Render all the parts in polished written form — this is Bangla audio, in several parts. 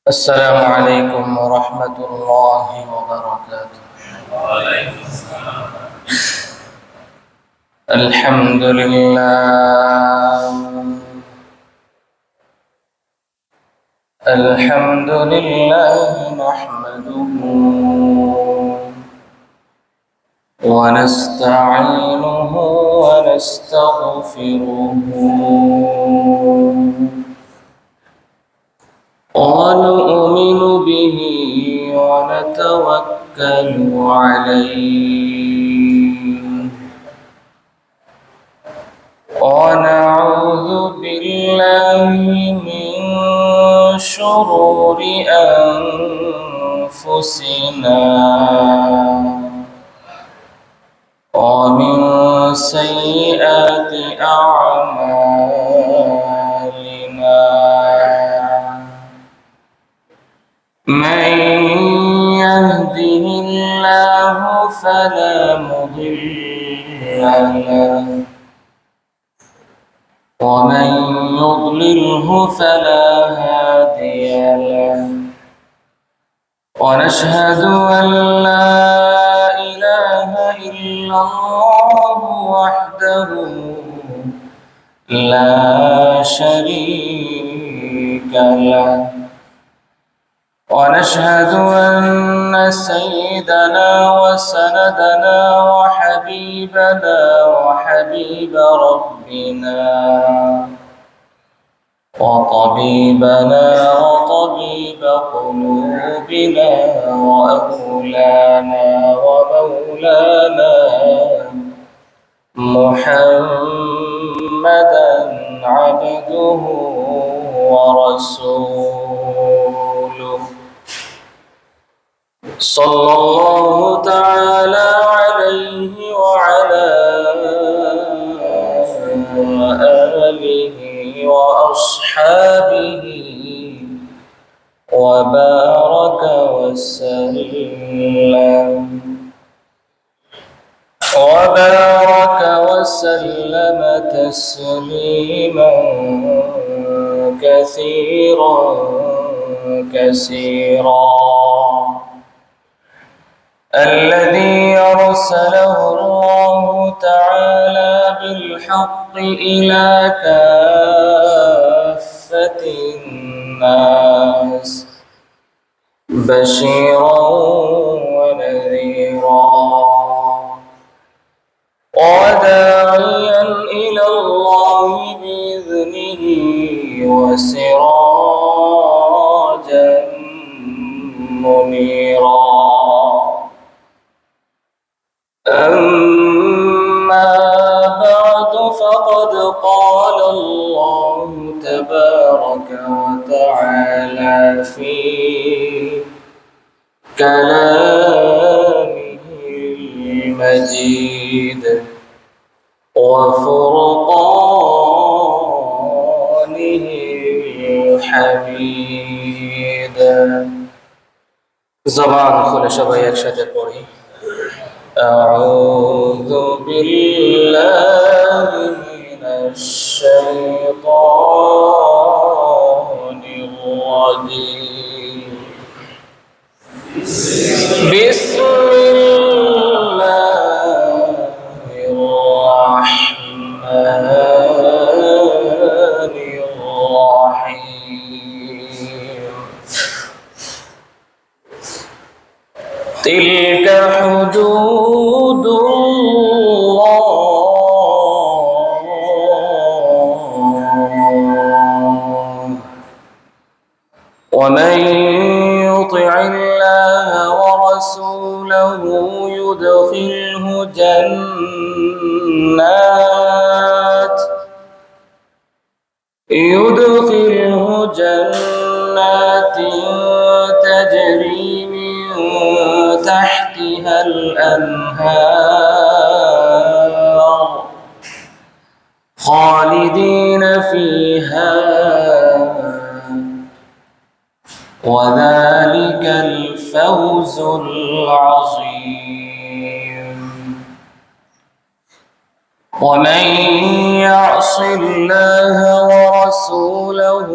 السلام عليكم ورحمة الله وبركاته. وعليكم السلام. الحمد لله نحمده ونستعينه ونستغفره ونؤمن به ونتوكل عليه ونعوذ بالله من شرور أنفسنا ومن سيئات أعمالنا. من يهده الله فلا مضل له ومن يضلله فلا هادي له، ونشهد أن لا إله إلا الله وحده لا شريك له، ونشهد أن سيدنا وسندنا وحبيبنا وحبيب ربنا وطبيبنا وطبيب قلوبنا وأولانا ومولانا محمدا عبده ورسوله، صلى الله تعالى عليه وعلى آله وأصحابه وبارك وسلم تسليما كثيرا الذي أرسله الله تعالى بالحق إلى كافة الناس بشيرا ونذيرا وداعيا إلى الله بإذنه وسراجا منيرا. أما بعد فقد قال الله تبارك وتعالى في كلامه المجيد وفرقانه الحميد. زبان খুলে সবাই একসাথে পড়ি। أعوذ بالله من الشيطان الرجيم. بسم الله الرحمن الرحيم. تلك حدود الله ومن يطع الله ورسوله يدخله جنات تجري من تحتها الأنهار خالدين فيها وذلك الفوز العظيم. ومن يعص الله ورسوله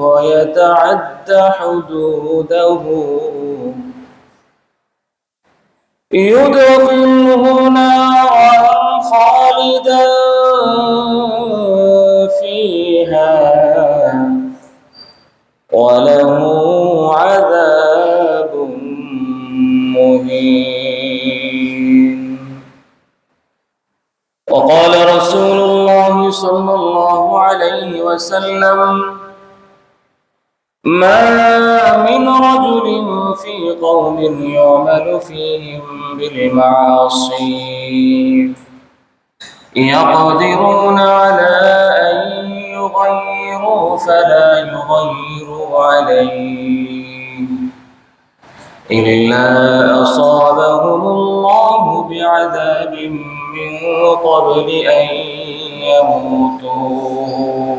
ويتعد حدوده يدخله نارا خالدا فيها وله عذاب مهين. وقال رسول الله صلى الله عليه وسلم: ما من رجل في قوم يعمل فيهم بالمعاصي يقدرون على أن يغيروا فلا يغيروا عليه إلا أصابهم الله بعذاب من قبل أن يموتوا.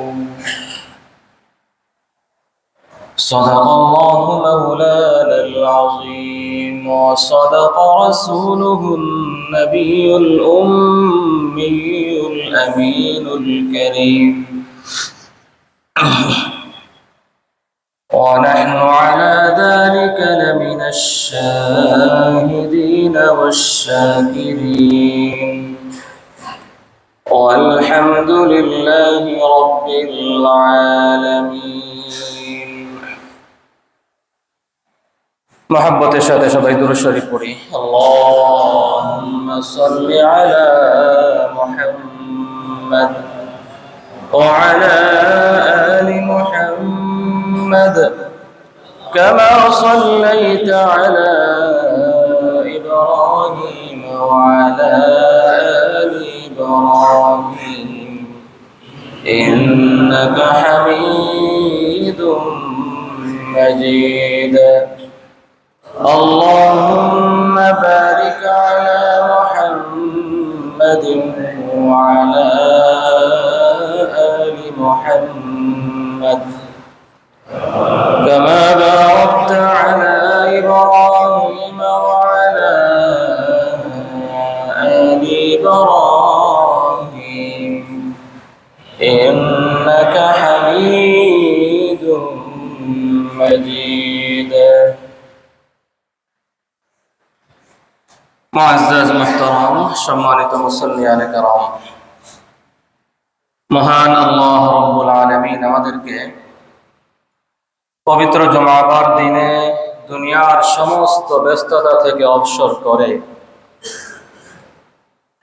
صدق الله مولانا العظيم وصدق رسوله النبي الأمي الأمين الكريم. ونحن على ذلك لمن الشاهدين والشاكرين والحمد لله رب العالمين. محبة شهادة شبه دور الشريف পড়ি। اللهم صل على محمد وعلى آل محمد كما صليت على إبراهيم وعلى آل إبراهيم إنك حميد مجيد. اللهم بارك على محمد وعلى آل محمد كما باركت على إبراهيم وعلى آل إبراهيم إنك حميد مجيد. মুআজ্জাজ মুহতারাম সম্মানিত মুসল্লিয়ানে কেরাম, মহান আল্লাহ রাব্বুল আলামিন আমাদেরকে পবিত্র জুমাবার দিনে দুনিয়ার সমস্ত ব্যস্ততা থেকে অবসর করে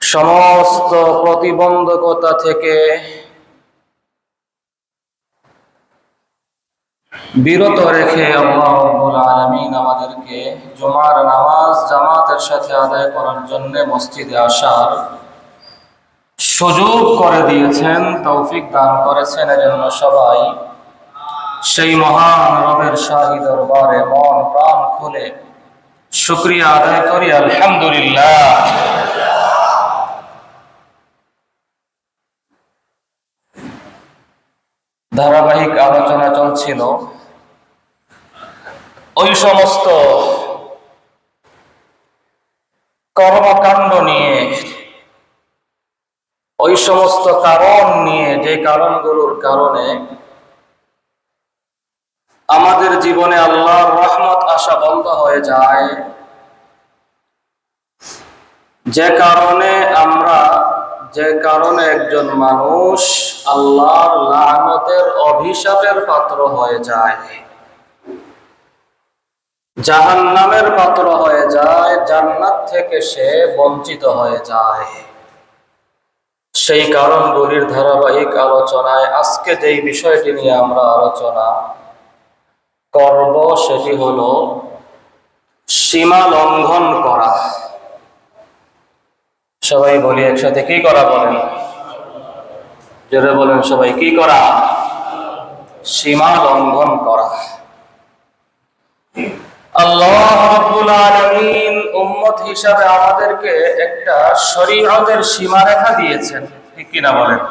সমস্ত প্রতিবন্ধকতা থেকে বিরত রেখে আল্লাহ রাব্বুল আলামিন আমাদেরকে জুমার নামাজ জামাতের সাথে আদায় করার জন্য মসজিদে আসার সুযোগ করে দিয়েছেন, তৌফিক দান করেছেন। এজন্য সবাই সেই মহান রবের শাহী দরবারে মন প্রাণ খুলে শুকরিয়া আদায় করি, আলহামদুলিল্লাহ। ধারাবাহিক আলোচনা চলছিল ওই সমস্ত কর্মকাণ্ড নিয়ে, ওই সমস্ত কারণ নিয়ে, যে কারণগুলোর কারণে আমাদের জীবনে আল্লাহর রহমত আসা বন্ধ হয়ে যায়, যে কারণে একজন মানুষ আল্লাহর লানতের অভিশাপের পাত্র হয়ে যায়, জাহান্নামের পাত্র হয়ে যায়, জান্নাত থেকে সে বঞ্চিত হয়ে যায়। সেই কারণগুলির ধারাবাহিক আলোচনায় আজকে যেই বিষয়টি নিয়ে আমরা আলোচনা করব সেটি হলো সীমা লঙ্ঘন করা। সবাই বলি একসাথে, কি করা? বলেন, জোরে বলেন সবাই, কি করা? সীমা লঙ্ঘন করা। আল্লাহ রাব্বুল আলামিন উম্মত হিসাবে আমাদেরকে একটা শরীয়তের সীমারেখা দিয়েছেন, ঠিক কিনা বলেন?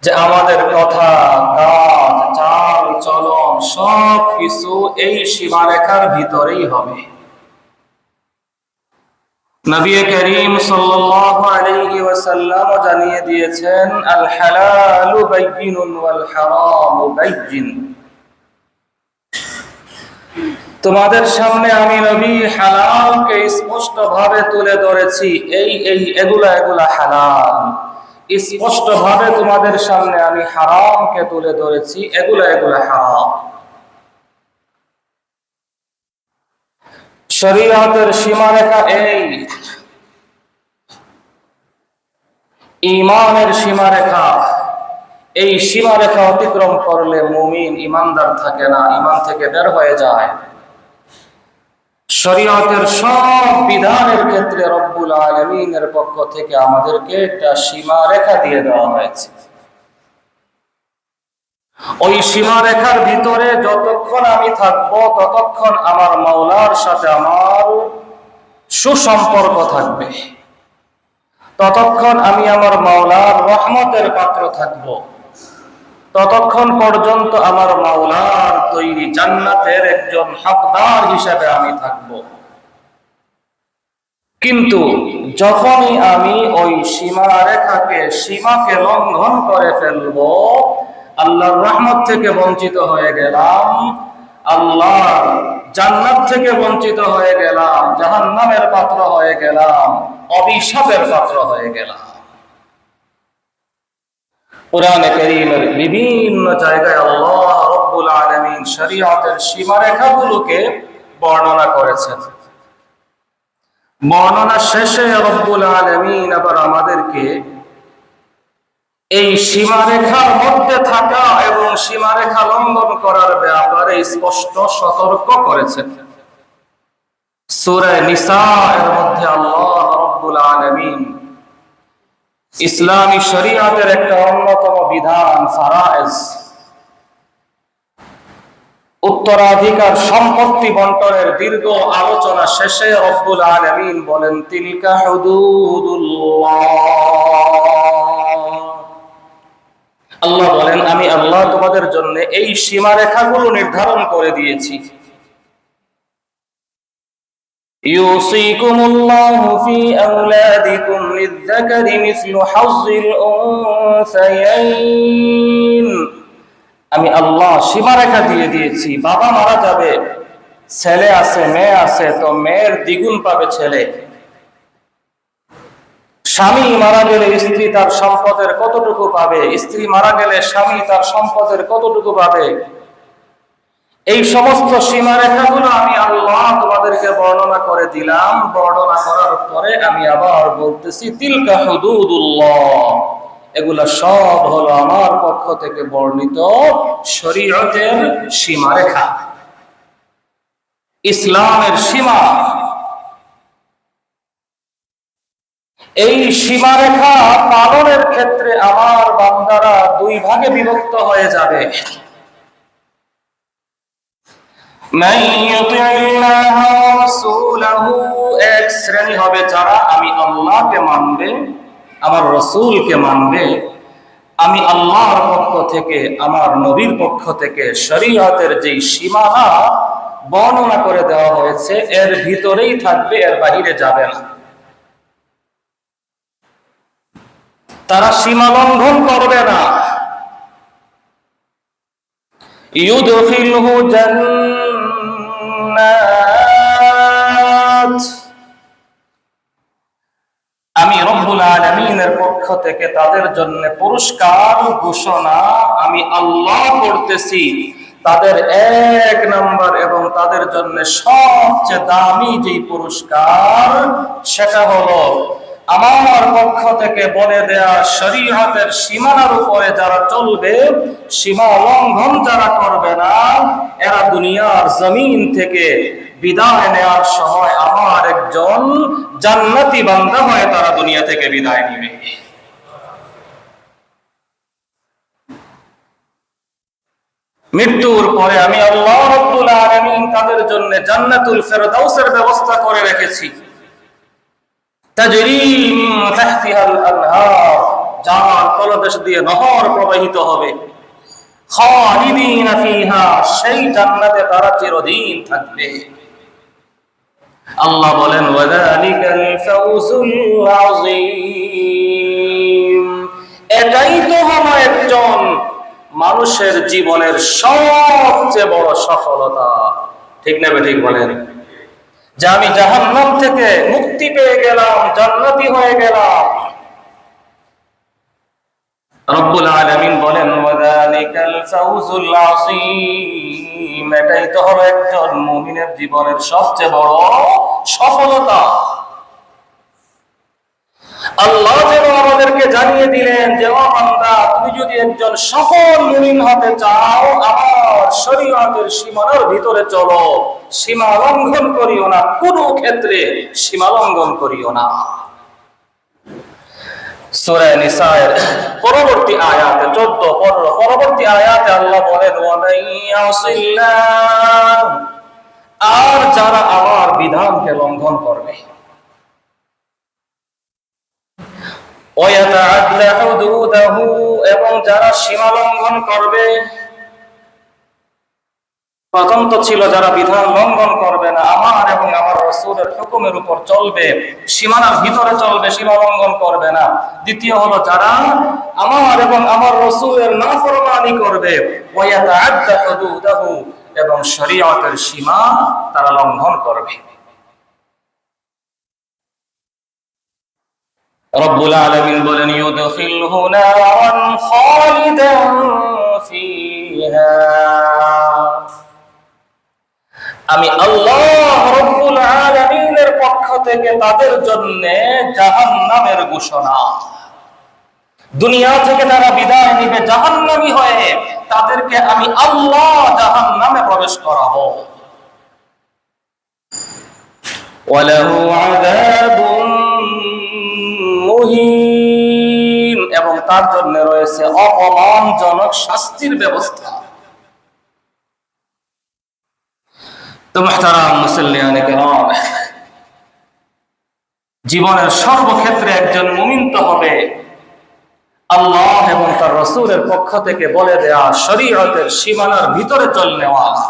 যে আমাদের কথা, কাজ, চাল চলন সব কিছু এই সীমারেখার ভিতরেই হবে। নবী করিম সাল্লাল্লাহু আলাইহি ওয়াসাল্লাম জানিয়ে দিয়েছেন, আল হালালু বাইয়িনুন ওয়াল হারামু বাইয়িন। তোমাদের সামনে আমি নবী হালালকে স্পষ্টভাবে তুলে ধরেছি, এগুলা হালাল। স্পষ্টভাবে তোমাদের সামনে আমি হারামকে তুলে ধরেছি, এগুলা হারাম। শরীয়তের সীমারেখা এই, ঈমানের সীমারেখা। এই সীমারেখা অতিক্রম করলে মুমিন ইমানদার থাকে না, ঈমান থেকে বের হয়ে যায়। শরীয়তের সব বিধানের ক্ষেত্রে রব্বুল আলামিনের পক্ষ থেকে আমাদেরকে একটা সীমারেখা দিয়ে দেওয়া হয়েছে। ওই সীমারেখার ভিতরে যতক্ষণ আমি থাকবো ততক্ষণ আমার মাওলার সাথে আমার সুসম্পর্ক থাকবে, ততক্ষণ আমি আমার মাওলার রহমতের পাত্র থাকব, ততক্ষণ পর্যন্ত আমার মাওলার তৈরি জান্নাতের একজন হকদার হিসেবে আমি থাকব। কিন্তু যখনই আমি ওই সীমাকে লঙ্ঘন করে ফেলব, আল্লাহর রহমত থেকে বঞ্চিত হয়ে গেলাম, আল্লাহর জান্নাত থেকে বঞ্চিত হয়ে গেলাম, জাহান্নামের পাত্র হয়ে গেলাম, অভিশাপের পাত্র হয়ে গেলাম। কুরআনে কারীমের বিভিন্ন জায়গায় আল্লাহ রাব্বুল আলামিন শরীয়তের সীমারেখাগুলোকে বর্ণনা করেছেন। বর্ণনা শেষে রব্বুল আলামিন আবার আমাদেরকে এই সীমারেখার মধ্যে থাকা এবং সীমারেখা লঙ্ঘন করার ব্যাপারে স্পষ্ট সতর্ক করেছেন। সূরা নিসা এর মধ্যে আল্লাহ রাব্বুল আলামিন ইসলামী শরীয়তের একটা অন্যতম বিধান ফারায়েজ, উত্তরাধিকার সম্পত্তি বন্টনের দীর্ঘ আলোচনা শেষে রব্বুল আলামিন বলেন, তিলকা হুদুদুল্লাহ। আল্লাহ বলেন, আমি আল্লাহ তোমাদের জন্য এই সীমারেখাগুলো নির্ধারণ করে দিয়েছি। ইউসিকুমুল্লাহু ফি আওলাদিকুম লিয-যাকারি মিসলু হাযযিল উনসায়াইন। আমি আল্লাহ সীমারেখা দিয়ে দিয়েছি, বাবা মারা যাবে, ছেলে আছে মেয়ে আছে, তো মেয়ের দ্বিগুণ পাবে ছেলে। স্বামী মারা গেলে স্ত্রী তার সম্পদের কতটুকু পাবে, স্ত্রী মারা গেলে স্বামী তার সম্পদের কতটুকু পাবে। এই সমস্ত সীমারেখাগুলো আমি আল্লাহ তোমাদেরকে বর্ণনা করে দিলাম। বর্ণনা করার পরে আমি আবার বলতেছি, তিলকা হুদুদুল্লাহ, এগুলা সব হলো আমার পক্ষ থেকে বর্ণিত শরীয়তের সীমারেখা, ইসলামের সীমা। এই সীমারেখা পালনের ক্ষেত্রে আমার বান্দারা দুই ভাগে বিভক্ত হয়ে যাবে। এক শ্রেণী হবে যারা আমি আল্লাহকে মানবে, আমার রসুলকে মানবে, আমি আল্লাহর পক্ষ থেকে আমার নবীর পক্ষ থেকে শরীয়তের যে সীমানা বর্ণনা করে দেওয়া হয়েছে এর ভিতরেই থাকবে, এর বাহিরে যাবে না। তারা সীমা লঙ্ঘন করবে না। ইউদখিলহু জান্নাত, আমি রব্বুল আলামিনের পক্ষ থেকে তাদের জন্য পুরস্কার ঘোষণা আমি আল্লাহ করতেছি। তাদের এক নাম্বার এবং তাদের জন্য সবচেয়ে দামি যে পুরস্কার, সেটা হলো আমার পক্ষ থেকে বলে দেয়া শরীয়তের সীমানার উপরে যারা চলবে, সীমা লঙ্ঘন যারা করবে না, এরা দুনিয়ার জমিন থেকে বিদায় নেওয়ার সময় আমার একজন জান্নাতি বান্দা হয়ে তারা দুনিয়া থেকে বিদায় নিবে। মৃত্যুর পরে আমি আল্লাহ রাব্বুল আলামিন তাদের জন্য জান্নাতুল ফেরদাউসের ব্যবস্থা করে রেখেছি। তাজরি মিন তাহতিহাল আনহার, যার তলদেশ দিয়ে নহর প্রবাহিত হবে। খালিদিনা ফিহা, সেই জান্নাতে তারা চিরদিন থাকবে। আল্লাহ বলেন ওয়াযালিকাল ফাউজুল আযীম, এটাই তো হলো একজন মানুষের জীবনের সবচেয়ে বড় সফলতা। ঠিক না ঠিক বলেন? যে আমি জাহান্নাম থেকে মুক্তি পেয়ে গেলাম, জান্নাতি হয়ে গেলাম। রব্বুল আলামিন বলেন ওয়াযালিকাল ফাউজুল আযীম, এটাই তো হলো একজন মুমিনের জীবনের সবচেয়ে বড় সফলতা। আল্লাহ যেন আমাদেরকে জানিয়ে দিলেন যে ও বান্দা, তুমি যদি একজন সফল মুমিন হতে চাও, আমার শরীয়তের সীমানার ভিতরে চলো, সীমা লঙ্ঘন করিও না, কোনো ক্ষেত্রে সীমা লঙ্ঘন করিও না। সূরা নিসায়ের পরবর্তী আয়াতে 14-15 পরবর্তী আয়াতে আল্লাহ বলেন ওয়ামাইয়াসিল্লাহ, আর যারা আমার বিধানকে লঙ্ঘন করবে, ওয়ায়াতাআদ্দা হুদুদাহু, এবং যারা সীমা লঙ্ঘন করবে। প্রথম তো ছিল যারা বিধান লঙ্ঘন করবে না, আমার এবং আমার রাসূলের হুকুমের উপর চলবে, সীমানার ভিতরে চলবে, সীমা লঙ্ঘন করবে না। দ্বিতীয় হলো যারা আমার এবং আমার রাসূলের নাফরমানি করবে, ওয়ায়াতাআদ্দা হুদুদাহু, এবং শরীয়তের সীমা তারা লঙ্ঘন করবে। রব্বুল আলামিন বলেন ইউদখিলহু নারান খালিদান ফিহা, আমি আল্লাহ রব্বুল আলামিনের পক্ষ থেকে তাদের জন্য জাহান্নামের ঘোষণা। দুনিয়া থেকে তারা বিদায় নিবে জাহান্নামী হয়ে, তাদেরকে আমি আল্লাহ জাহান্নামে প্রবেশ করাবো। ওয়ালাহু আযাবুন মুহিন, এবং তার জন্য রয়েছে অপমানজনক শাস্তির ব্যবস্থা। তো মুহতারাম মুসল্লিয়ানে কেরাম, জীবনের সর্বক্ষেত্রে একজন মুমিন তো হবে আল্লাহ এবং তার রাসূলের পক্ষ থেকে বলে দেয়া শরীয়তের সীমানার ভিতরে চলনেওয়ালা।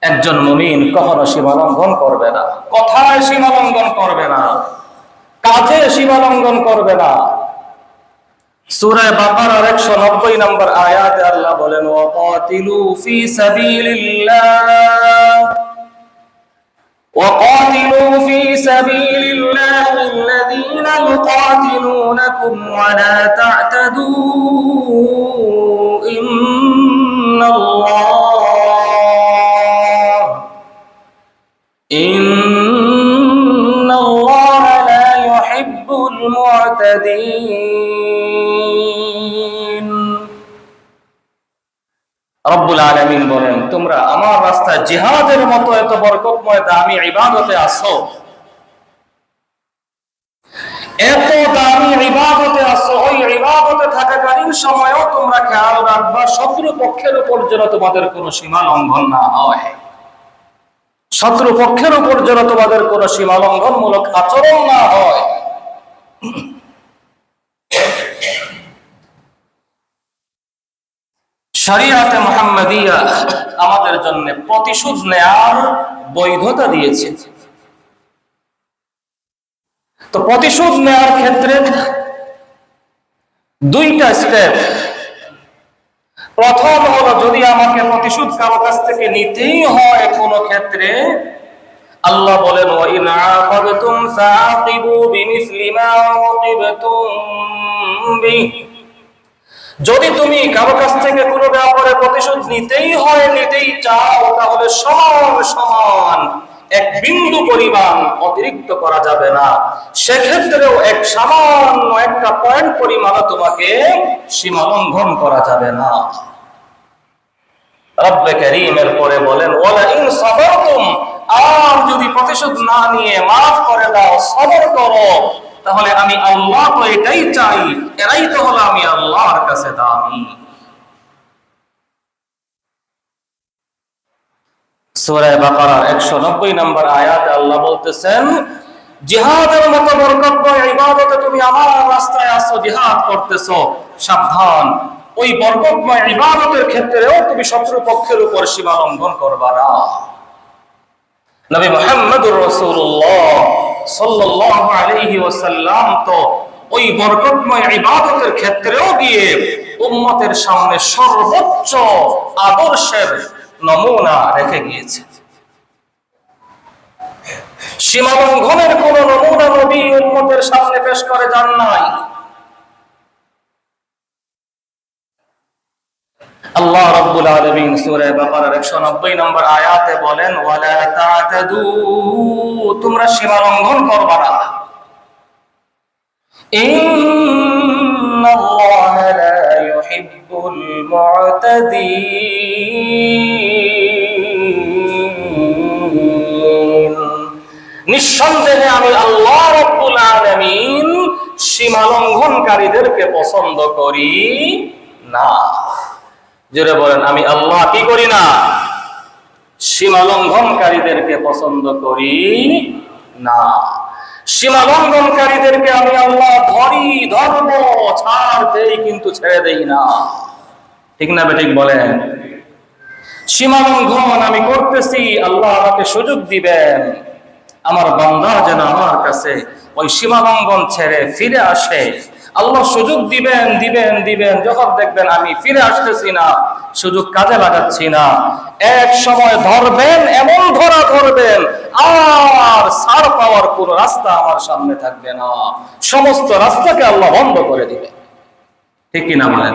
একজন মুমিন কখনো সীমা লঙ্ঘন করবে না, কথায় সীমা লঙ্ঘন করবে না, কাজে সীমা লঙ্ঘন করবে না। সূরা বাকারার 190 নম্বর আয়াতে আল্লাহ বলেন ওয়াকাতিলু ফি সাবিলিল্লাহ, ওয়াকাতিলু ফি সাবিলিল্লাহিল্লাযীনা ইউকাতিলুনাকুম ওয়া লা তা'তাদু ইন্নাল্লাহ লা ইউহিব্বুল মু'তাদিন। রব্বুল আলামিন বলেন তোমরা আমার রাস্তায় জিহাদের মতো এত বরকতময় দামি ইবাদতে আসো, এত দামি ইবাদতে আসো, ওই ইবাদতে থাকাকালীন সময়ও তোমরা খেয়াল রাখবা শত্রুপক্ষের উপর যেন তোমাদের কোনো সীমা লঙ্ঘন না হয়, শত্রুপক্ষের উপর যেন তোমাদের কোনো সীমা লঙ্ঘনমূলক আচরণ না হয়। শরীয়তে মুহাম্মাদিয়া আমাদের জন্য প্রতিশোধ নেয়ার বৈধতা দিয়েছে। তো প্রতিশোধ নেয়ার ক্ষেত্রে দুইটা স্টেপ। প্রথম হলো যদি আমাকে প্রতিশোধ কারো কাছ থেকে নিতেই হয় কোনো ক্ষেত্রে, আল্লাহ বলেন ওয়া ইন আকাবতুম ফাআকিবু বিমিসলি মা উকিবতুম বিহি, যদি তুমি কারো কাছ থেকে কোনো ব্যাপারে প্রতিশোধ নিতেই হয়, নিতেই চাও, তাহলে সমান সমান এক বিন্দু পরিমাণ অতিরিক্ত করা যাবে না। সেক্ষেত্রেও এক সামান্য একটা পয়েন্ট পরিমাণ তোমাকে সীমা লঙ্ঘন করা যাবে না। রব্বে কারীমের পরে বলেন ওয়ালা ইন সাবারতুম, আর যদি প্রতিশোধ না নিয়ে মাফ করে দাও, সবর করো, তাহলে আমি আল্লাহ তো এটাই চাই, এরাই তো হলো আমি আল্লাহর কাছে দামি। সূরা বাকারা 190 নম্বর আয়াতে আল্লাহ বলতেছেন জিহাদের মতো বরকতময় ইবাদতে তুমি আমার রাস্তায় আসো, জিহাদ করতেছো, সাবধান ওই বরকতময় ইবাদতের ক্ষেত্রেও তুমি শত্রুপক্ষের উপর সীমা লঙ্ঘন করবা না। নবী মুহাম্মদুর রাসূলুল্লাহ সাল্লাল্লাহু আলাইহি ওয়াসাল্লাম তো ওই বরকতময় ইবাদতের ক্ষেত্রেও গিয়ে উম্মতের সামনে সর্বোচ্চ আদর্শের নমুনা রেখে গিয়েছে। সীমা লঙ্ঘনের কোন নমুনা নবী উম্মতের সামনে পেশ করে যান নাই। আল্লাহ রাব্বুল আলামিন সূরা বাকারার 190 নম্বর আয়াতে বলেন, ওয়ালা তা'তাদু, তোমরা সীমা লঙ্ঘন করবা না। ইন্নাল্লাহা লা ইউহিব্বুল মু'তাদিন, নিঃসন্দেহে আমি আল্লাহ রাব্বুল আলামিন সীমা লঙ্ঘনকারীদেরকে পছন্দ করি না। জোরে বলেন, আমি আল্লাহ কি করি না? সীমা লঙ্ঘনকারীদেরকে পছন্দ করি না। সীমা লঙ্ঘনকারীদেরকে আমি আল্লাহ ধর্ম ছাড় দেই, কিন্তু ছেড়ে দেই না। ঠিক না বেঠিক বলেন? সীমা লঙ্ঘন আমি করতেছি, আল্লাহ আমাকে সুযোগ দিবেন আমার বান্দা যেন আমার কাছে ওই সীমা লঙ্ঘন ছেড়ে ফিরে আসে। আল্লাহ সুযোগ দিবেন দিবেন দিবেন, যখন দেখবেন আমি ফিরে আসতেছি না, সুযোগ কাজে লাগাচ্ছি না, এক সময় ধরবেন, এমন ধরা ধরবেন আর ছাড় পাওয়ার কোন রাস্তা আমার সামনে থাকবে না, সমস্ত রাস্তাকে আল্লাহ বন্ধ করে দিবে। ঠিক কিনা বলেন?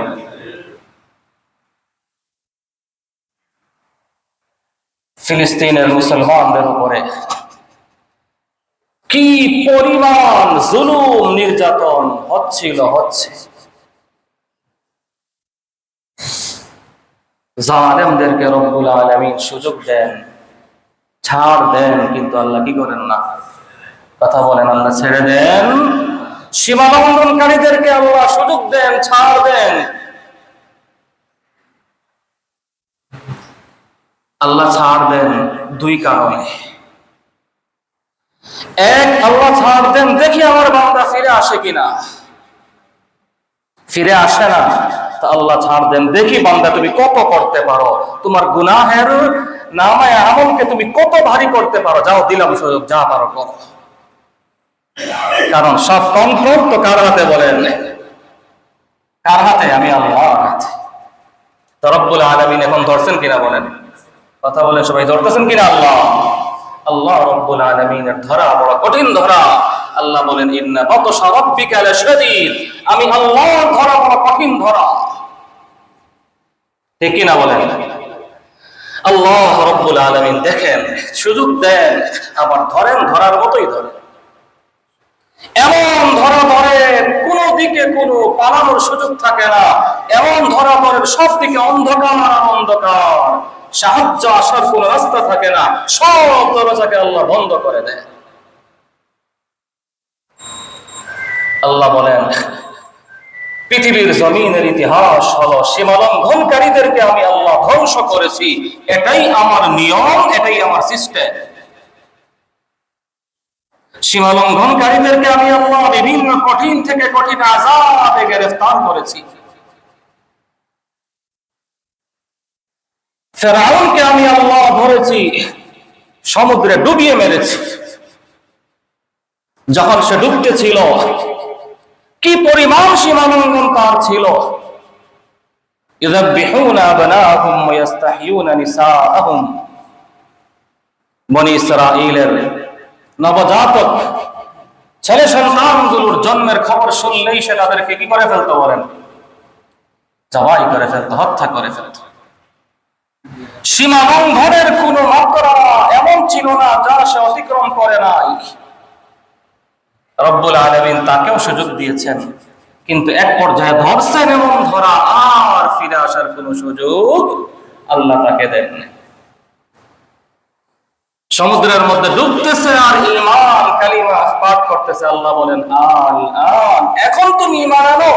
ফিলিস্তিনের মুসলমানদের উপরে কি পরিমাণ জুলুম নির্যাতন হচ্ছে। জালেমদেরকে রব্বুল আলামিন সুযোগ দেন, ছাড় দেন, কিন্তু আল্লাহ কি করেন না? কথা বলেন, আল্লাহ ছেড়ে দেন। সীমা লঙ্ঘনকারীদেরকে আল্লাহ সুযোগ দেন, ছাড় দেন। আল্লাহ ছাড় দেন দুই কারণে। এক, আল্লাহ ছাড় দেন দেখি আমার বান্দা ফিরে আসে কিনা। ফিরে আসে না, তা আল্লাহ ছাড় দেন দেখি বান্দা তুমি কত করতে পারো, তোমার গুনাহের নামায়ে আমলকে তুমি কত ভারী করতে পারো। যাও, দিলাম সুযোগ, যা পারো করো। কারণ সব কন্ট্রোল তো কার হাতে বলেন? কার হাতে? আমি আল্লাহর হাতে। তো রব্বুল আলামিন এখন ধরছেন কিনা বলেন? কথা বলেন সবাই, ধরতেছেন কিনা? আল্লাহ রব্বুল আলামিনের ধরা বড় কঠিন ধরা। আল্লাহ বলেন, ইন্না বাতশা রাব্বিকা লাশাদীদ, আমি আল্লাহর ধরা বড় কঠিন ধরা। ঠিক কিনা বলেন? আল্লাহ রব্বুল আলামিন দেখেন, সুযোগ দেন, আবার ধরেন, ধরার মতোই ধরেন। এমন ধরা ধরে কোন দিকে কোনো পালানোর সুযোগ থাকে না, এমন ধরা ধরে সব দিকে অন্ধকার আর অন্ধকার, সাহায্য আসার কোন রাস্তা থাকে না, সব দরজাকে আল্লাহ বন্ধ করে দেয়। আল্লাহ বলেন, পৃথিবীর জমিনের ইতিহাস হলো সীমা লঙ্ঘনকারীদেরকে আমি আল্লাহ ধ্বংস করেছি। এটাই আমার নিয়ম, এটাই আমার সিস্টেম। সীমা লঙ্ঘনকারীদেরকে আমি আল্লাহ বিভিন্ন কঠিন থেকে কঠিন আযাবে গ্রেফতার করেছি। ফেরাউনকে আমি আল্লাহ ধরেছি, সমুদ্রে ডুবিয়ে মেরেছি। যখন সে ডুবতেছিল, কি পরিমাণ সীমা লঙ্ঘন তার ছিল। ইযাববিহুনা আবনাহুম ওয়া ইস্তাহয়ুনা নিসাআহুম, বনী ইসরাঈলের নবজাতক ছেলে সন্তানগুলোর জন্মের খবর শুনলেই সে তাদেরকে কি করে ফেলতো বলেন? জবাই করে ফেলতো, হত্যা করে ফেলতো। সীমা লঙ্ঘনের কোন মাত্রা এমন ছিল না যা সে অতিক্রম করে নাই। রব্বুল আলামিন তাকেও সুযোগ দিয়েছেন, কিন্তু এক পর্যায়ে ধরছেন, এমন ধরা আর ফিরে আসার কোন সুযোগ আল্লাহ তাকে দেন। সমুদ্রের মধ্যে ডুবতেছে আর ঈমান কালিমা পাঠ করতেছে। আল্লাহ বলেন, এখন তুমি ঈমান আনো,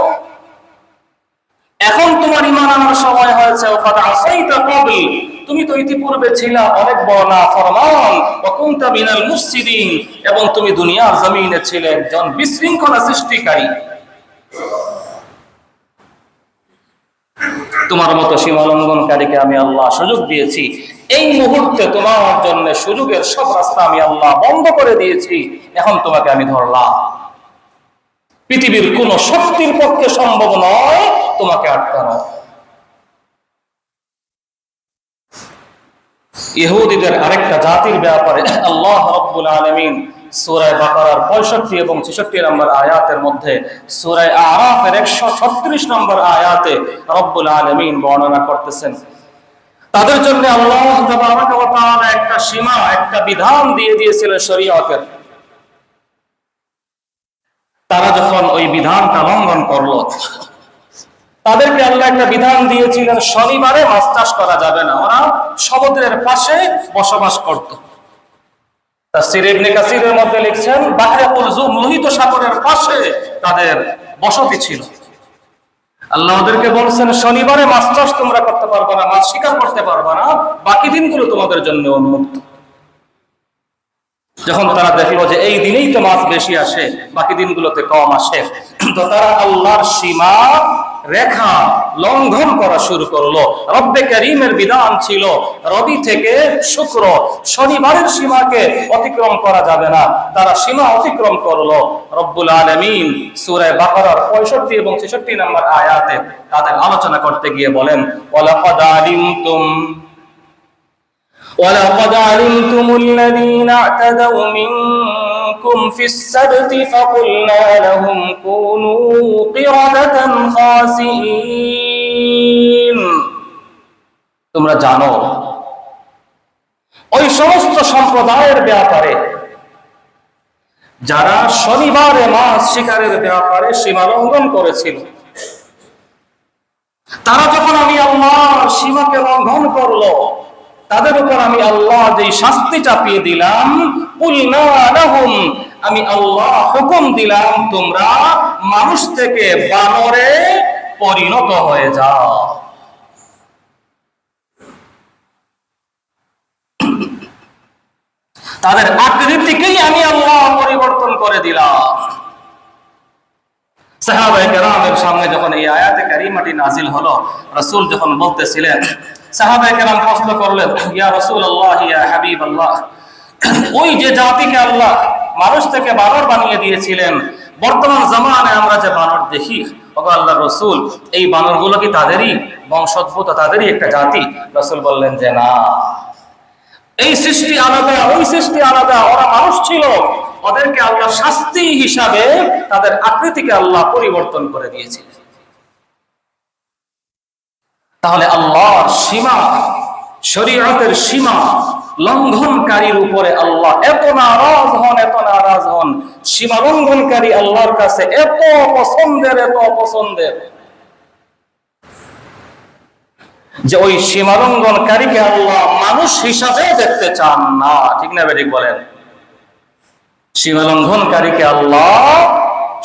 এখন তোমার ঈমান আনার সময় হয়েছে। ওয়াকাদ আসাইতা ক্বাবল, তুমি তো ইতিপূর্বে ছিলা অনেক বড় নাফরমান। ওয়া কুনতা মিনাল মুফসিদিন, এবং তুমি দুনিয়ার জমিনে ছিলে একজন বিশৃঙ্খলা সৃষ্টিকারী। তোমার মতো সীমা লঙ্ঘনকারীকে আমি আল্লাহ সুযোগ দিয়েছি। এই মুহূর্তে তোমার জন্য সুযোগের সব রাস্তা আমি আল্লাহ বন্ধ করে দিয়েছি, এখন তোমাকে আমি ধরলাম। পৃথিবীর কোন শক্তির পক্ষে সম্ভব নয় তোমাকে আটকানো। ইহুদিদের আরেকটা জাতির ব্যাপারে আল্লাহ রাব্বুল আলামিন সূরা বাকারার 65 এবং 66 নম্বর আয়াতের মধ্যে সূরা আরাফের 136 নম্বর আয়াতে রাব্বুল আলামিন বর্ণনা করতেছেন, তাদের জন্য আল্লাহ তাবারাক ওয়া তাআলা একটা সীমা, একটা বিধান দিয়ে দিয়েছিলেন শরীয়তের। তারা যখন ওই বিধানটা লঙ্ঘন করলো, তাদেরকে আল্লাহ একটা বিধান দিয়েছিলেন, শনিবারে মাছ চাষ করা যাবে না। ওরা সমুদ্রের পাশে বসবাস করত। তাফসীর ইবনে কাসীরের মধ্যে লিখছেন, বাহরে কুলজুম লোহিত সাগরের পাশে তাদের বসতি ছিল। আল্লাহ ওদেরকে বলছেন, শনিবারে মাছ চাষ তোমরা করতে পারবে না, মাছ শিকার করতে পারবে না, বাকি দিনগুলো তোমাদের জন্য উন্মুক্ত। যখন তারা দেখলো যে এই দিনেই তো মাছ বেশি আসে, বাকি দিনগুলোতে কম আসে, তো তারা আল্লাহর সীমা রেখা লঙ্ঘন করা শুরু করলো। রব্বে কারীমের বিধান ছিল রবি থেকে শুক্র শনিবারের সীমাকে অতিক্রম করা যাবে না, তারা সীমা অতিক্রম করলো। রব্বুল আলামিন সূরা বাকারার 65 এবং 66 নম্বর আয়াতে তাদের আলোচনা করতে গিয়ে বলেন, ولقد علمتم الذين اعتدوا منكم في السبت فقلنا لهم كونوا قردة خاسئين। তোমরা জানো ওই সমস্ত সম্প্রদায়ের ব্যাপারে যারা শনিবারে মাছ শিকারের ব্যাপারে সীমা লঙ্ঘন করেছিল, তারা যখন আমি আল্লাহর সীমাকে লঙ্ঘন করলো, তাদের উপর আমি আল্লাহ যে শাস্তি চাপিয়ে দিলাম, কুলনা লাহুম, আমি আল্লাহ হুকুম দিলাম তোমরা মানুষ থেকে বানরে পরিণত হয়ে যাও। তাদের আকৃতিকেই আমি আল্লাহ পরিবর্তন করে দিলাম। সাহাবায়ে কেরামের সামনে যখন এই আয়াতে কারিমাটি নাজিল হলো, রাসূল যখন বলতেছিলেন, সাহাবায়ে কেরাম প্রশ্ন করলেন, ইয়া রাসূলুল্লাহ, ইয়া হাবিবাল্লাহ, ওই যে জাতিকে আল্লাহ মানুষ থেকে বানর বানিয়ে দিয়েছিলেন, বর্তমান জামানায় আমরা যে বানর দেখি, ওগো আল্লাহর রাসূল, এই বানরগুলো কি তাদেরই বংশোদ্ভূত, তাদেরই একটা জাতি? রাসূল বললেন যে না, এই সৃষ্টি আলাদা, ওই সৃষ্টি আলাদা, ওরা মানুষ ছিল, ওদেরকে আল্লাহ শাস্তি হিসাবে তাদের আকৃতিকে আল্লাহ পরিবর্তন করে দিয়েছে। তাহলে আল্লাহর সীমা, শরীয়তের সীমা লঙ্ঘনকারীর উপরে আল্লাহ এত নারাজ হন, এত নারাজ হন। সীমা লঙ্ঘনকারী আল্লাহর কাছে এত অপছন্দের, এত অপছন্দের যে ওই সীমা লঙ্ঘনকারীকে আল্লাহ মানুষ হিসাবে দেখতে চান না। ঠিক না বেঠিক বলেন? সীমা লঙ্ঘনকারীকে আল্লাহ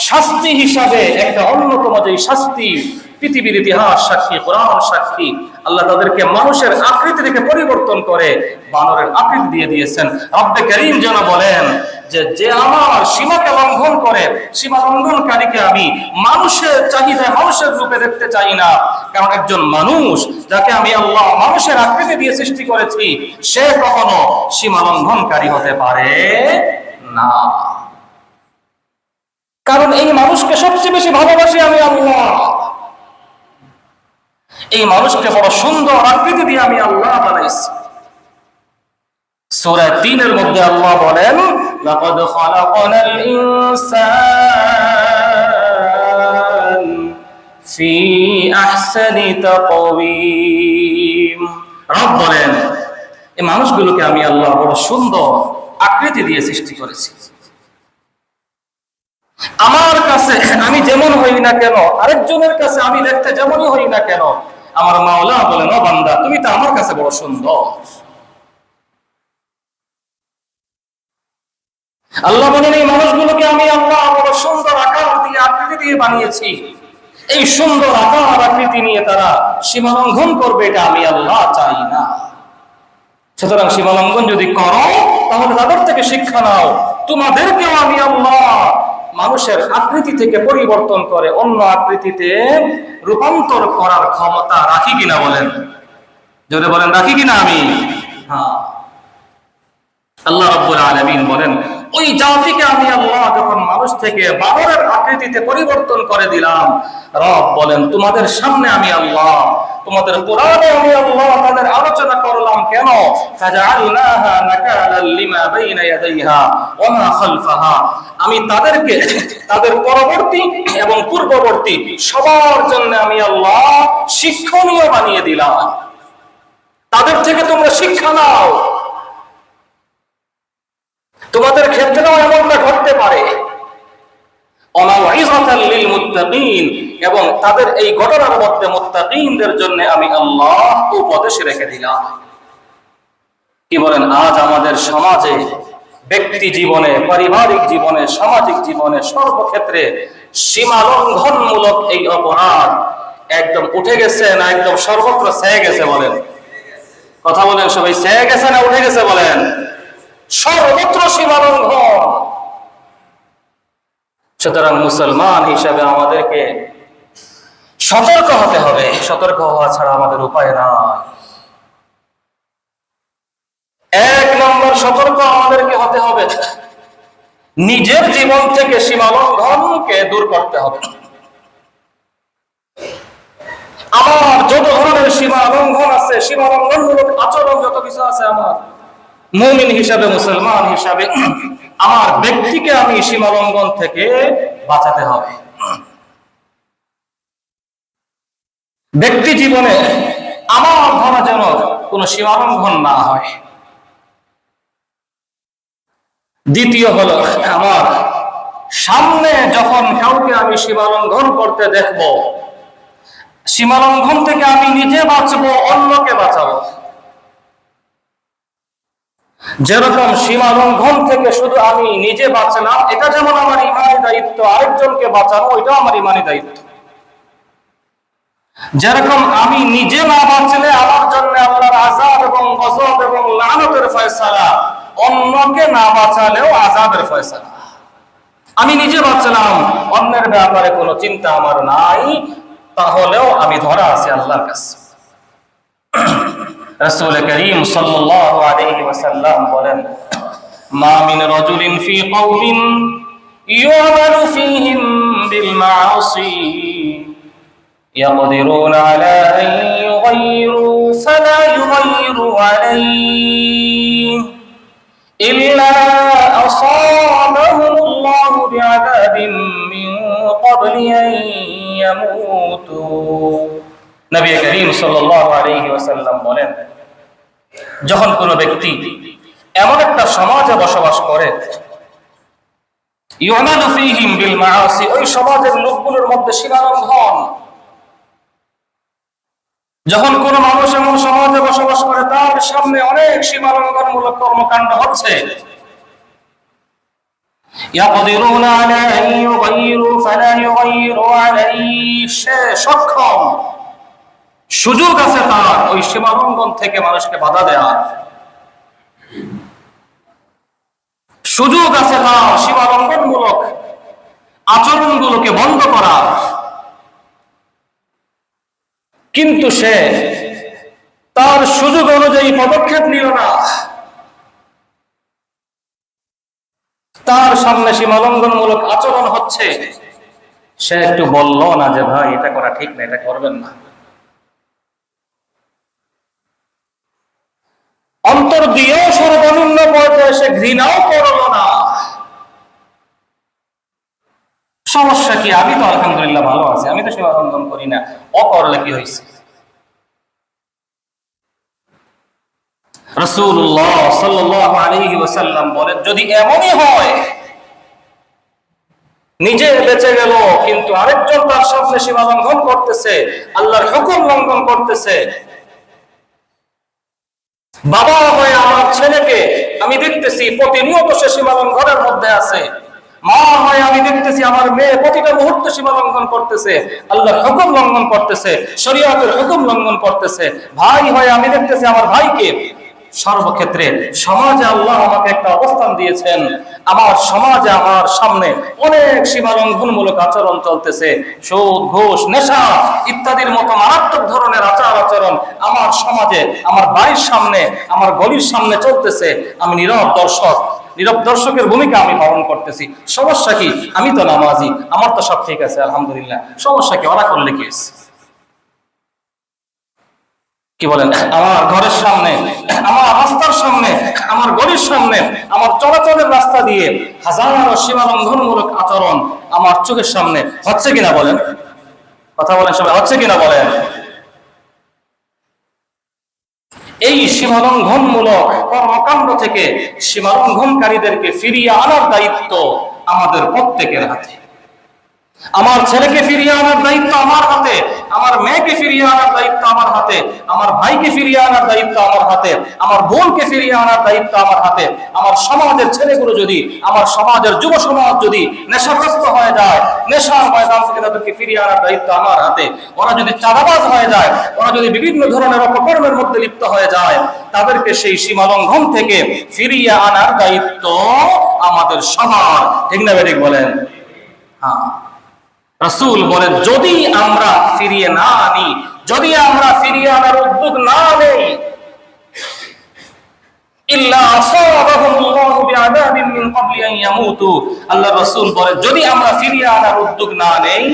শাস্তি হিসাবে, একটা অন্যতম যে শাস্তি, পৃথিবীর ইতিহাস সাক্ষী, কোরআন সাক্ষী, আল্লাহ তাদেরকে মানুষের আকৃতি থেকে পরিবর্তন করে বানরের আকৃতি দিয়ে দিয়েছেন। রব্বে কারীম যেন বলেন যে যে আমার সীমাকে লঙ্ঘন করে, সীমা লঙ্ঘনকারীকে আমি মানুষের চাহিদায়, মানুষের রূপে দেখতে চাই না। কারণ একজন মানুষ যাকে আমি আল্লাহ মানুষের আকৃতি দিয়ে সৃষ্টি করেছি, সে কখনো সীমা লঙ্ঘনকারী হতে পারে না। কারণ এই মানুষকে সবচেয়ে বেশি ভালোবাসি আমি আল্লাহ। এই মানুষকে বড় সুন্দর আকৃতি দিয়ে আমি আল্লাহ বানাইছি। সূরা ৩ এর মধ্যে আল্লাহ বলেন, লাকাদ খালাকনাল ইনসান ফি আহসানি তাকওয়িম। রব বলেন, এই মানুষগুলোকে আমি আল্লাহ বড় সুন্দর আকৃতি দিয়ে সৃষ্টি করেছি। আমার কাছে আমি যেমন হই না কেন, আরেকজনের কাছে আমি দেখতে যেমনই হই না কেন, আমার মাওলা বলেন, ও বান্দা, তুমি তো আমার কাছে বড় সুন্দর। আল্লাহ বলেন, এই মানুষগুলোকে আমি আল্লাহ বড় সুন্দর আকার দিয়ে, আকৃতি দিয়ে বানিয়েছি। এই সুন্দর আকার আকৃতি নিয়ে তারা সীমা লঙ্ঘন করবে, এটা আমি আল্লাহ চাই না। সুতরাং সীমা লঙ্ঘন যদি করো, তাহলে তাদের থেকে শিক্ষা নাও। তোমাদেরকেও আমি আল্লাহ মানুষের আকৃতি থেকে পরিবর্তন করে অন্য আকৃতিতে রূপান্তর করার ক্ষমতা রাখি কিনা? বলেন, যদি বলেন রাখি কিনা? আমি মিনহা। আল্লাহ রাব্বুল আলামিন বলেন, ওই জাতিকে আমি আল্লাহ যখন মানুষ থেকে বানরের আকৃতিতে পরিবর্তন করে দিলাম, রব বলেন তোমাদের সামনে আমি আল্লাহ, তোমাদের কোরআনে আমি আল্লাহ তাদের আলোচনা করলাম কেন, ফাজআলনাহা নাকালাল লিমা বাইনা ইয়াদাইহা ওয়া মা খালফাহা, আমি তাদেরকে তাদের পরবর্তী এবং পূর্ববর্তী সবার জন্য আমি আল্লাহ শিক্ষণীয় বানিয়ে দিলাম। তাদের থেকে তোমরা শিক্ষা নাও। তোমাদের ক্ষেত্রেও এমনটা ঘটতে পারে। এবং তাদের এই ঘটনার মধ্যে মুত্তাকিনদের জন্য আমি আল্লাহ উপদেশ রেখে দিলাম। কি বলেন, আজ আমাদের সমাজে, ব্যক্তি জীবনে, পারিবারিক জীবনে, সামাজিক জীবনে, সর্বক্ষেত্রে সীমালঙ্ঘনমূলক এই অপরাধ একদম উঠে গেছে না একদম সর্বত্র ছেয়ে গেছে? বলেন, কথা বলেন সবাই, ছেয়ে গেছে না উঠে গেছে? বলেন, সর্বত্র সীমালঙ্ঘন। সুতরাং মুসলমান হিসাবে আমাদেরকে সতর্ক হতে হবে। সতর্ক হওয়া ছাড়া আমাদের উপায় নাই। এক নম্বর সতর্ক আমাদেরকে হতে হবে, নিজের জীবন থেকে সীমালঙ্ঘনকে দূর করতে হবে। আমার যত ধরনের সীমালঙ্ঘন আছে, সীমালঙ্ঘনমূলক আচরণ যত কিছু আছে, আমার মুমিন হিসাবে, মুসলমান হিসাবে আমার ব্যক্তিকে আমি সীমালঙ্ঘন থেকে বাঁচাতে হবে। ব্যক্তি জীবনে আমার ধরা যেন কোনো সীমালঙ্ঘন না হয়। দ্বিতীয় হলো, আমার সামনে যখন কাউকে আমি সীমালঙ্ঘন করতে দেখব, সীমালঙ্ঘন থেকে আমি নিজে বাঁচবো, অন্যকে বাঁচাবো। যেরকম সীমালঙ্ঘন থেকে শুধু আমি নিজে বাঁচলাম, এটা যেমন আমার ইমানি দায়িত্ব, আরেকজনকে বাঁচানো এটাও আমার ইমানি দায়িত্ব। যেরকম আমি নিজে না বাঁচলে আমার জন্য আল্লাহর আযাব এবং গজব এবং লানতের ফয়সালা, অন্যকে না বাঁচালেও আযাবের ফয়সালা। আমি নিজে বাঁচলাম, অন্যের ব্যাপারে কোনো চিন্তা আমার নাই, তাহলেও আমি ধরা আছি আল্লাহর কাছে। রাসূল করিম সাল্লাল্লাহু আলাইহি ওয়াসাল্লাম বলেন, মা মিন রাজুলিন ফি কওমিন ইউ'মালু ফীহিম বিল মাআসি ইয়াকদিরুনা আলা আন ইউগাইরু ফালা ইউগাইরু আলাইহি ইল্লা আসাবাহুমুল্লাহু বিআযাবিন মিন ক্বাবলি আন ইয়ামুতু। নবী করিম সাল্লাল্লাহু আলাইহি ওয়াসাল্লাম বলেন, যখন কোনো ব্যক্তি এমন একটা সমাজে বসবাস করে, ইউ'মালু ফীহিম বিল মাআসি, ওই সমাজের লোকগুলোর মধ্যে সীমালঙ্ঘন। যখন কোনো মানুষ এমন সমাজে বসবাস করে, তার সামনে অনেক সীমালঙ্ঘনমূলক কর্মকাণ্ড হচ্ছে, ইয়াকদিরুনা আলা আন ইউগাইরু ফালা ইউগাইরু আলাইহি, সে সক্ষম, সুযোগ আছে তার ওই সীমালঙ্ঘন থেকে মানুষকে বাধা দেওয়ার, সুযোগ আছে তার সীমালঙ্ঘনমূলক আচরণগুলোকে বন্ধ করার, কিন্তু সে তার সুযোগ অনুযায়ী পদক্ষেপ নিল না। তার সামনে সীমালঙ্ঘনমূলক আচরণ হচ্ছে, সে একটু বলল না যে ভাই এটা করা ঠিক না, এটা করবেন না। অন্তর দিয়েও সর্বনিম্ন পর্যায়ে সে ঘৃণাও করলো না। সমস্যা কি? আমি তো আলহামদুলিল্লাহ ভালো আছি, আমি তো সীমালঙ্ঘন করি না, ও করলে কি হয়েছে? রাসূলুল্লাহ সাল্লাল্লাহু আলাইহি ওয়াসাল্লাম বলেন, যদি এমনই হয়, নিজে বেঁচে গেল কিন্তু আরেকজন তার সামনে সীমালঙ্ঘন করতেছে, আল্লাহর হুকুম লঙ্ঘন করতেছে, বাবা হয়ে আমার ছেলেকে আমি দেখতেছি প্রতিনিয়ত সে সীমালঙ্ঘনের মধ্যে আছে, মা হয়ে আমি দেখতেছি আমার মেয়ে প্রতিটা মুহূর্তে সীমালঙ্ঘন করতেছে, আল্লাহর হুকুম লঙ্ঘন করতেছে, শরীয়তের হুকুম লঙ্ঘন করতেছে, ভাই হয়ে আমি দেখতেছি আমার ভাইকে, সর্বক্ষেত্রে সমাজে আল্লাহ আমাকে একটা অবস্থান দিয়েছেন, আমার সমাজে আমার সামনে অনেক সীমালঙ্ঘনমূলক আচরণ চলতেছে, সুদ, ঘুষ, নেশা ইত্যাদির মতো মারাত্মক ধরনের আচার আচরণ আমার সমাজে, আমার বাড়ির সামনে, আমার গলির সামনে চলতেছে। আমি নীরব দর্শকের ভূমিকা আমি পালন করতেছি। সমস্যা কি? আমি তো নামাজি, আমার তো সব ঠিক আছে, আলহামদুলিল্লাহ। সমস্যা কি? ওরা করলে কি আছে? কি বলেন? আমার ঘরের সামনে, আমার রাস্তার সামনে, আমার গলির সামনে, আমার চলাচলের রাস্তা দিয়ে হাজারো সীমালঙ্ঘনমূলক আচরণ আমার চোখের সামনে হচ্ছে কিনা বলেন? কথা বলেন সবাই, হচ্ছে কিনা বলেন? এই সীমালঙ্ঘনমূলক কর্মকাণ্ড থেকে সীমালঙ্ঘনকারীদেরকে ফিরিয়ে আনার দায়িত্ব আমাদের প্রত্যেকের হাতে। আমার ছেলেকে ফিরিয়ে আনার দায়িত্ব আমার হাতে, আমার মেয়েকে ফিরিয়ে আনার দায়িত্ব আমার হাতে, আমার ভাইকে ফিরিয়ে আনার দায়িত্ব আমার হাতে, আমার বোনকে ফিরিয়ে আনার দায়িত্ব আমার হাতে। আমার সমাজের ছেলেগুলো যদি, আমার সমাজের যুব সমাজ যদি নেশাগ্রস্ত হয়ে যায়, নেশার ময়দান থেকে তাদেরকে ফিরিয়ে আনার দায়িত্ব আমার হাতে। ওরা যদি চাঁদাবাজ হয়ে যায়, ওরা যদি বিভিন্ন ধরনের অপকর্মের মধ্যে লিপ্ত হয়ে যায়, তাদেরকে সেই সীমালঙ্ঘন থেকে ফিরিয়ে আনার দায়িত্ব আমাদের সবার। ঠিক না বেঠিক বলেন? হ্যাঁ। রাসূল বলেন, যদি আমরা ফিরিয়ে না আনি, যদি আমরা ফিরিয়ে আনার উদ্যোগ না নেই, ইল্লা আসাবাহুল্লাহু বিআযাবিন মিন ক্বাবলি আন ইয়ামুতু, আল্লাহর রাসূল বলেন, যদি আমরা ফিরিয়ে আনার উদ্যোগ না নেই,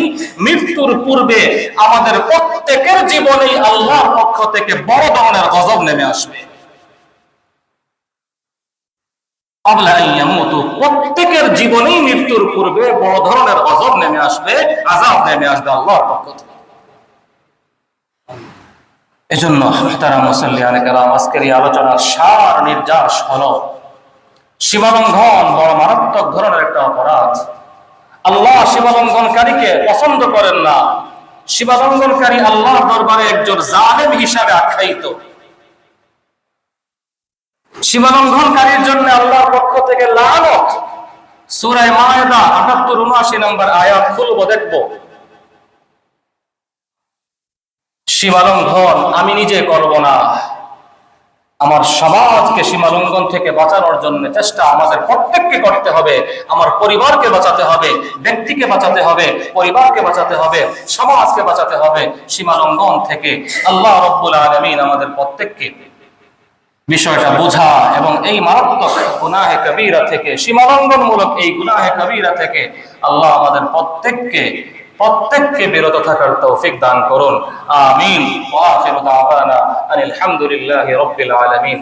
মৃত্যুর পূর্বে আমাদের প্রত্যেকের জীবনেই আল্লাহর পক্ষ থেকে বড় ধরনের গজব নেমে আসবে। প্রত্যেকের জীবনেই মৃত্যুর পূর্বে বড় ধরনের গজব নেমে আসবে, আযাব নেমে আসবে আল্লাহর পক্ষ থেকে। এজন্য মুহতারাম মুসাল্লিয়ানে কেরাম, আজকের এই আলোচনার সার নির্যাস হলো, সীমালঙ্ঘন বড় মারাত্মক ধরনের একটা অপরাধ। আল্লাহ সীমালঙ্ঘনকারীকে পছন্দ করেন না। সীমালঙ্ঘনকারী আল্লাহর দরবারে একজন জালেম হিসাবে আখ্যায়িত। সীমালঙ্ঘনকারীর জন্য আল্লাহর পক্ষ থেকে লানত। সূরা মায়েদা ৭৮-৭৯ নম্বর আয়াত খুলবো, দেখবো। সীমালঙ্ঘন আমি নিজে করব না, আমার সমাজকে সীমালঙ্ঘন থেকে বাঁচানোর জন্য চেষ্টা আমাদের প্রত্যেককে করতে হবে। আমার পরিবারকে বাঁচাতে হবে, ব্যক্তিকে বাঁচাতে হবে, পরিবারকে বাঁচাতে হবে, সমাজকে বাঁচাতে হবে সীমালঙ্ঘন থেকে। আল্লাহ রাব্বুল আলামিন আমাদের প্রত্যেককে বিষয়টা বোঝা এবং এই মারাত্মক গুনাহে কবিরা থেকে, সীমালঙ্ঘনমূলক এই গুনাহে কবিরা থেকে আল্লাহ আমাদের প্রত্যেককে বিরত থাকার তৌফিক দান করুন। আমিন। ওয়া আখিরু দাওয়ানা আলহামদুলিল্লাহি রাব্বিল আলামিন।